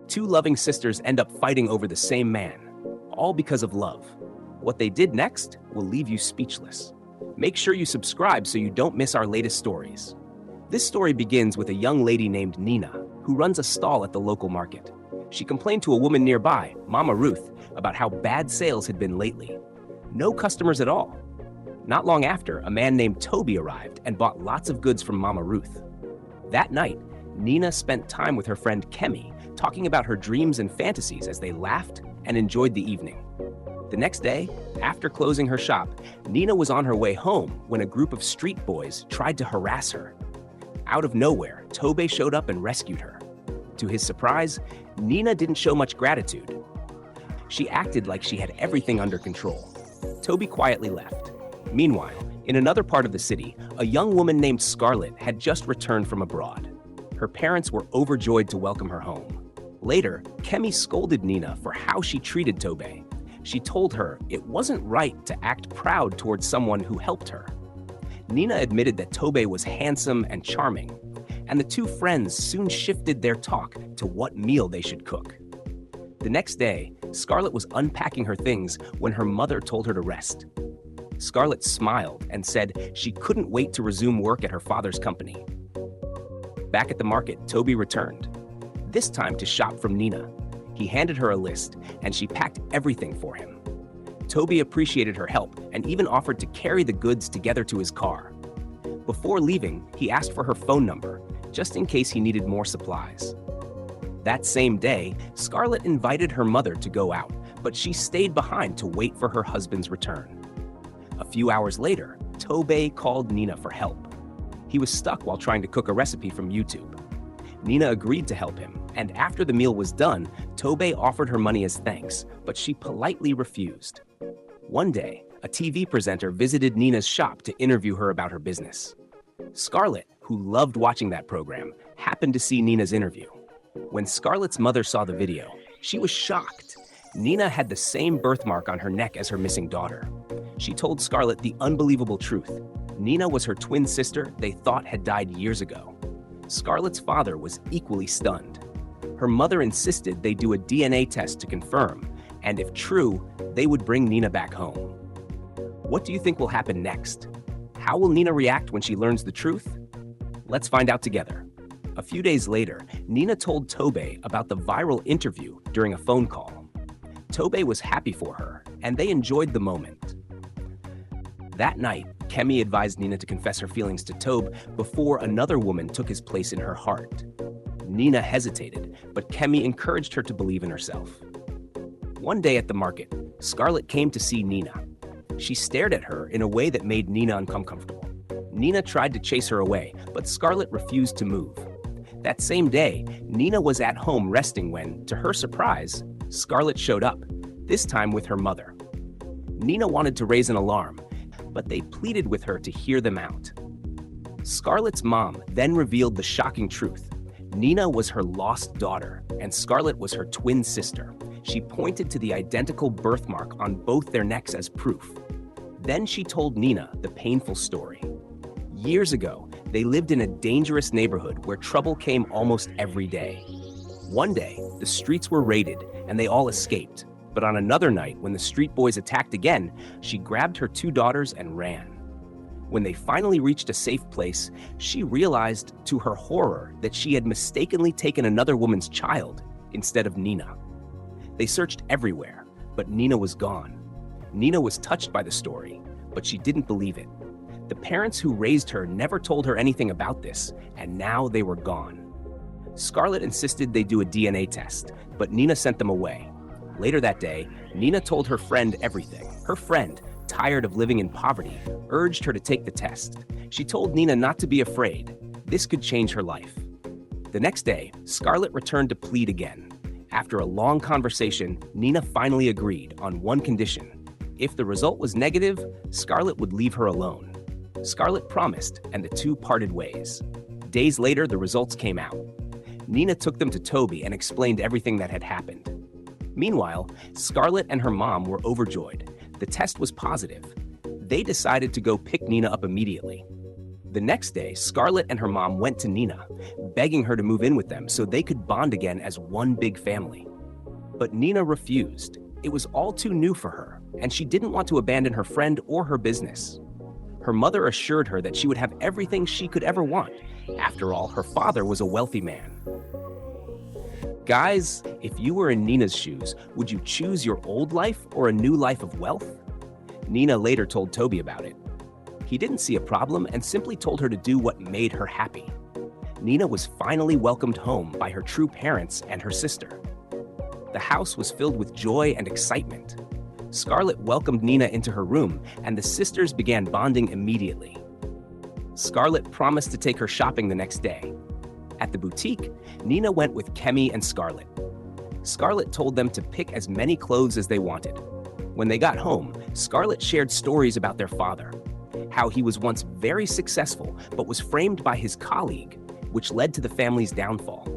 Two loving sisters end up fighting over the same man, all because of love. What they did next will leave you speechless. Make sure you subscribe so you don't miss our latest stories. This story begins with a young lady named Nina, who runs a stall at the local market. She complained to a woman nearby, Mama Ruth, about how bad sales had been lately. No customers at all. Not long after, a man named Toby arrived and bought lots of goods from Mama Ruth. That night, Nina spent time with her friend Kemi, talking about her dreams and fantasies as they laughed and enjoyed the evening. The next day, after closing her shop, Nina was on her way home when a group of street boys tried to harass her. Out of nowhere, Toby showed up and rescued her. To his surprise, Nina didn't show much gratitude. She acted like she had everything under control. Toby quietly left. Meanwhile, in another part of the city, a young woman named Scarlett had just returned from abroad. Her parents were overjoyed to welcome her home. Later, Kemi scolded Nina for how she treated Toby. She told her it wasn't right to act proud towards someone who helped her. Nina admitted that Toby was handsome and charming, and the two friends soon shifted their talk to what meal they should cook. The next day, Scarlett was unpacking her things when her mother told her to rest. Scarlett smiled and said she couldn't wait to resume work at her father's company. Back at the market, Toby returned, this time to shop from Nina. He handed her a list, and she packed everything for him. Toby appreciated her help and even offered to carry the goods together to his car. Before leaving, he asked for her phone number, just in case he needed more supplies. That same day, Scarlett invited her mother to go out, but she stayed behind to wait for her husband's return. A few hours later, Toby called Nina for help. He was stuck while trying to cook a recipe from YouTube. Nina agreed to help him, and after the meal was done, Toby offered her money as thanks, but she politely refused. One day, a TV presenter visited Nina's shop to interview her about her business. Scarlett, who loved watching that program, happened to see Nina's interview. When Scarlett's mother saw the video, she was shocked. Nina had the same birthmark on her neck as her missing daughter. She told Scarlett the unbelievable truth. Nina was her twin sister they thought had died years ago. Scarlett's father was equally stunned. Her mother insisted they do a DNA test to confirm, and if true, they would bring Nina back home. What do you think will happen next? How will Nina react when she learns the truth? Let's find out together. A few days later, Nina told Toby about the viral interview during a phone call. Toby was happy for her, and they enjoyed the moment. That night, Kemi advised Nina to confess her feelings to Toby before another woman took his place in her heart. Nina hesitated, but Kemi encouraged her to believe in herself. One day at the market, Scarlett came to see Nina. She stared at her in a way that made Nina uncomfortable. Nina tried to chase her away, but Scarlett refused to move. That same day, Nina was at home resting when, to her surprise, Scarlett showed up, this time with her mother. Nina wanted to raise an alarm, but they pleaded with her to hear them out. Scarlett's mom then revealed the shocking truth. Nina was her lost daughter, and Scarlett was her twin sister. She pointed to the identical birthmark on both their necks as proof. Then she told Nina the painful story. Years ago, they lived in a dangerous neighborhood where trouble came almost every day. One day, the streets were raided, and they all escaped. But on another night, when the street boys attacked again, she grabbed her two daughters and ran. When they finally reached a safe place, she realized, to her horror, that she had mistakenly taken another woman's child instead of Nina. They searched everywhere, but Nina was gone. Nina was touched by the story, but she didn't believe it. The parents who raised her never told her anything about this, and now they were gone. Scarlett insisted they do a DNA test, but Nina sent them away. Later that day, Nina told her friend everything. Her friend, tired of living in poverty, urged her to take the test. She told Nina not to be afraid. This could change her life. The next day, Scarlett returned to plead again. After a long conversation, Nina finally agreed on one condition. If the result was negative, Scarlett would leave her alone. Scarlett promised, and the two parted ways. Days later, the results came out. Nina took them to Toby and explained everything that had happened. Meanwhile, Scarlett and her mom were overjoyed. The test was positive. They decided to go pick Nina up immediately. The next day, Scarlett and her mom went to Nina, begging her to move in with them so they could bond again as one big family. But Nina refused. It was all too new for her, and she didn't want to abandon her friend or her business. Her mother assured her that she would have everything she could ever want. After all, her father was a wealthy man. Guys, if you were in Nina's shoes, would you choose your old life or a new life of wealth? Nina later told Toby about it. He didn't see a problem and simply told her to do what made her happy. Nina was finally welcomed home by her true parents and her sister. The house was filled with joy and excitement. Scarlett welcomed Nina into her room, and the sisters began bonding immediately. Scarlett promised to take her shopping the next day. At the boutique, Nina went with Kemi and Scarlett. Scarlett told them to pick as many clothes as they wanted. When they got home, Scarlett shared stories about their father, how he was once very successful but was framed by his colleague, which led to the family's downfall.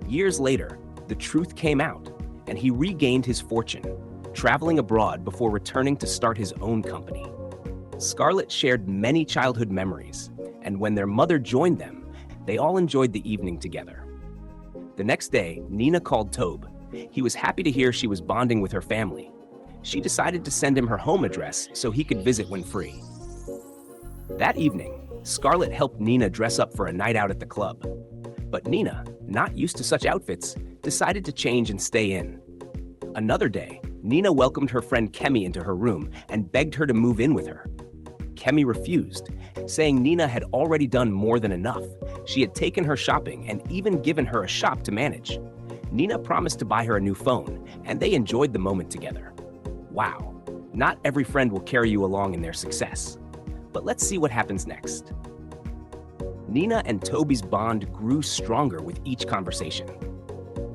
Years later, the truth came out, and he regained his fortune, traveling abroad before returning to start his own company. Scarlett shared many childhood memories, and when their mother joined them, they all enjoyed the evening together. The next day, Nina called Tobe. He was happy to hear she was bonding with her family. She decided to send him her home address so he could visit when free. That evening, Scarlett helped Nina dress up for a night out at the club. But Nina, not used to such outfits, decided to change and stay in. Another day, Nina welcomed her friend Kemi into her room and begged her to move in with her. Kemi refused, saying Nina had already done more than enough. She had taken her shopping and even given her a shop to manage. Nina promised to buy her a new phone, and they enjoyed the moment together. Wow, not every friend will carry you along in their success. But let's see what happens next. Nina and Toby's bond grew stronger with each conversation.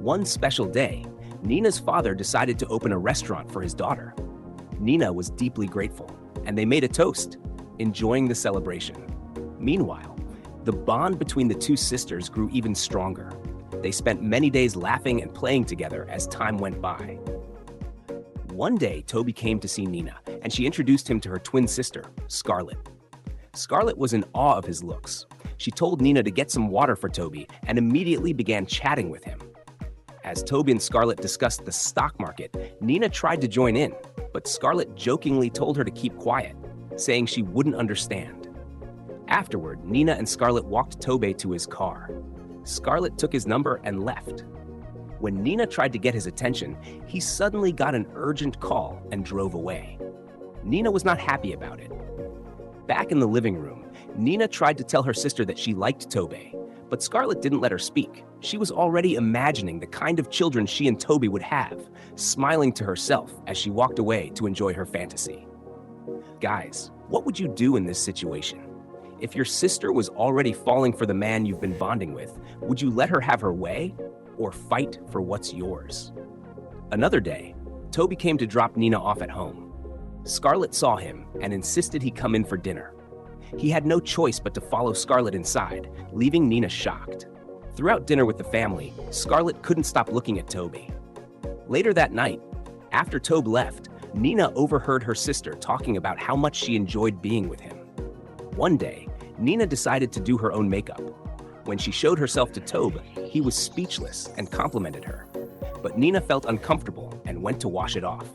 One special day, Nina's father decided to open a restaurant for his daughter. Nina was deeply grateful, and they made a toast, enjoying the celebration. Meanwhile, the bond between the two sisters grew even stronger. They spent many days laughing and playing together as time went by. One day, Toby came to see Nina, and she introduced him to her twin sister, Scarlett. Scarlett was in awe of his looks. She told Nina to get some water for Toby and immediately began chatting with him. As Toby and Scarlett discussed the stock market, Nina tried to join in, but Scarlett jokingly told her to keep quiet, saying she wouldn't understand. Afterward, Nina and Scarlett walked Toby to his car. Scarlett took his number and left. When Nina tried to get his attention, he suddenly got an urgent call and drove away. Nina was not happy about it. Back in the living room, Nina tried to tell her sister that she liked Toby, but Scarlett didn't let her speak. She was already imagining the kind of children she and Toby would have, smiling to herself as she walked away to enjoy her fantasy. Guys, what would you do in this situation? If your sister was already falling for the man you've been bonding with, would you let her have her way or fight for what's yours? Another day, Toby came to drop Nina off at home. Scarlett saw him and insisted he come in for dinner. He had no choice but to follow Scarlett inside, leaving Nina shocked. Throughout dinner with the family, Scarlett couldn't stop looking at Toby. Later that night, after Toby left, Nina overheard her sister talking about how much she enjoyed being with him. One day, Nina decided to do her own makeup. When she showed herself to Toby, he was speechless and complimented her. But Nina felt uncomfortable and went to wash it off.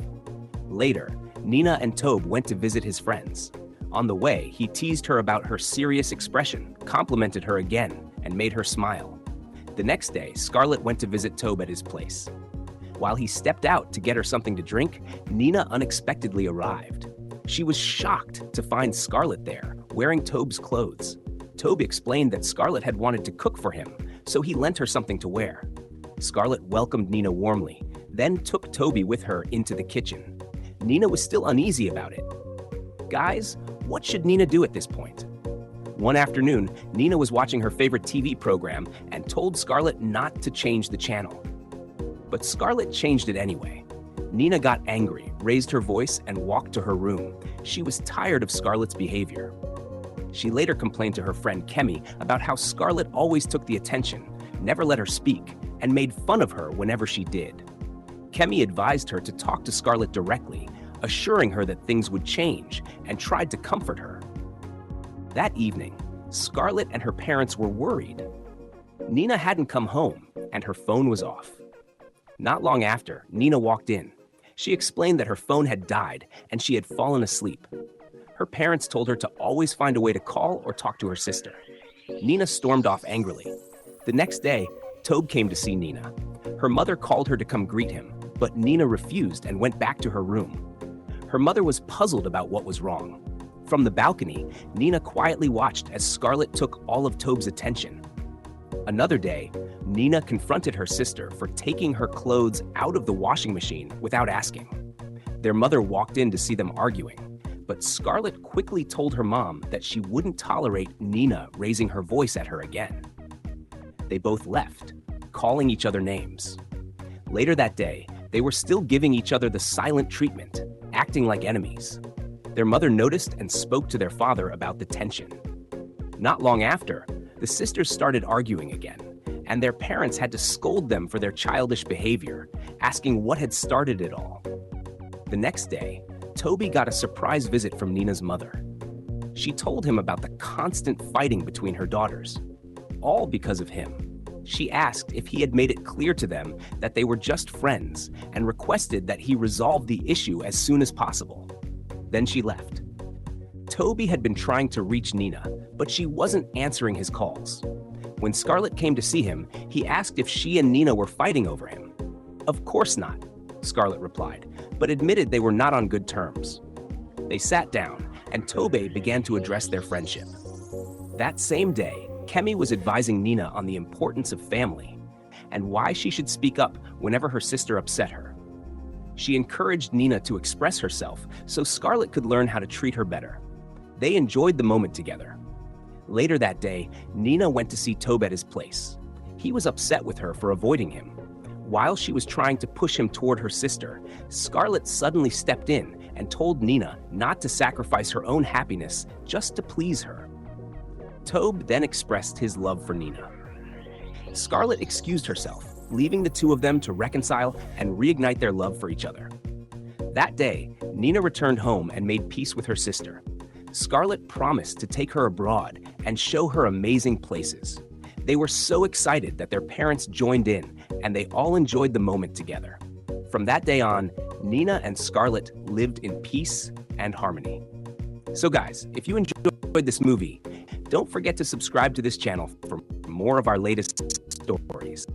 Later, Nina and Toby went to visit his friends. On the way, he teased her about her serious expression, complimented her again, and made her smile. The next day, Scarlett went to visit Toby at his place. While he stepped out to get her something to drink, Nina unexpectedly arrived. She was shocked to find Scarlett there, wearing Toby's clothes. Toby explained that Scarlett had wanted to cook for him, so he lent her something to wear. Scarlett welcomed Nina warmly, then took Toby with her into the kitchen. Nina was still uneasy about it. Guys, what should Nina do at this point? One afternoon, Nina was watching her favorite TV program and told Scarlett not to change the channel. But Scarlett changed it anyway. Nina got angry, raised her voice, and walked to her room. She was tired of Scarlett's behavior. She later complained to her friend Kemi about how Scarlett always took the attention, never let her speak, and made fun of her whenever she did. Kemi advised her to talk to Scarlett directly, assuring her that things would change, and tried to comfort her. That evening, Scarlett and her parents were worried. Nina hadn't come home, and her phone was off. Not long after, Nina walked in. She explained that her phone had died and she had fallen asleep. Her parents told her to always find a way to call or talk to her sister. Nina stormed off angrily. The next day, Tobe came to see Nina. Her mother called her to come greet him, but Nina refused and went back to her room. Her mother was puzzled about what was wrong. From the balcony, Nina quietly watched as Scarlett took all of Tobe's attention. Another day, Nina confronted her sister for taking her clothes out of the washing machine without asking. Their mother walked in to see them arguing, but Scarlett quickly told her mom that she wouldn't tolerate Nina raising her voice at her again. They both left, calling each other names. Later that day, they were still giving each other the silent treatment, acting like enemies. Their mother noticed and spoke to their father about the tension. Not long after, the sisters started arguing again, and their parents had to scold them for their childish behavior, asking what had started it all. The next day, Toby got a surprise visit from Nina's mother. She told him about the constant fighting between her daughters, all because of him. She asked if he had made it clear to them that they were just friends and requested that he resolve the issue as soon as possible. Then she left. Toby had been trying to reach Nina, but she wasn't answering his calls. When Scarlett came to see him, he asked if she and Nina were fighting over him. "Of course not," Scarlett replied, but admitted they were not on good terms. They sat down, and Toby began to address their friendship. That same day, Kemi was advising Nina on the importance of family and why she should speak up whenever her sister upset her. She encouraged Nina to express herself so Scarlett could learn how to treat her better. They enjoyed the moment together. Later that day, Nina went to see Tobe at his place. He was upset with her for avoiding him. While she was trying to push him toward her sister, Scarlett suddenly stepped in and told Nina not to sacrifice her own happiness just to please her. Tobe then expressed his love for Nina. Scarlett excused herself, leaving the two of them to reconcile and reignite their love for each other. That day, Nina returned home and made peace with her sister. Scarlett promised to take her abroad and show her amazing places. They were so excited that their parents joined in, and they all enjoyed the moment together. From that day on, Nina and Scarlett lived in peace and harmony. So guys, if you enjoyed this movie, don't forget to subscribe to this channel for more of our latest stories.